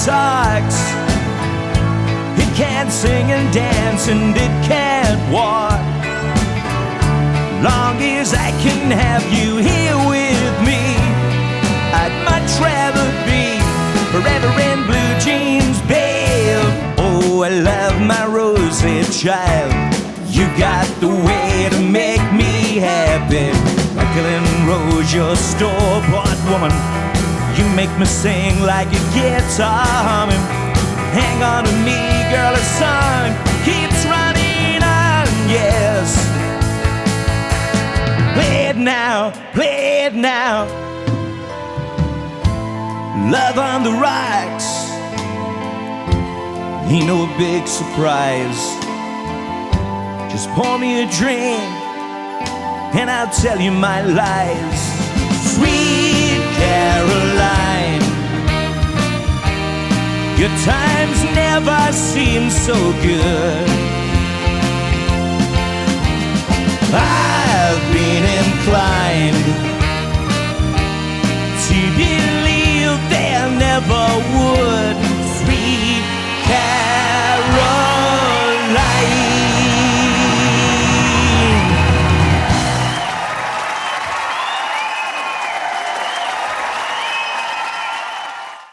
talks. It can't sing and dance and it can't walk. Long as I can have you here with me, I'd much rather be forever in blue jeans, babe. Oh, I love my rosy child. You got the way to make me happy. Michael Rose, your store-bought woman. You make me sing like a guitar humming. Hang on to me, girl, the song keeps running on, yes. Play it now, play it now. Love on the rocks. Ain't no big surprise. Just pour me a drink and I'll tell you my lies. Sweet Caroline, your times never seem so good.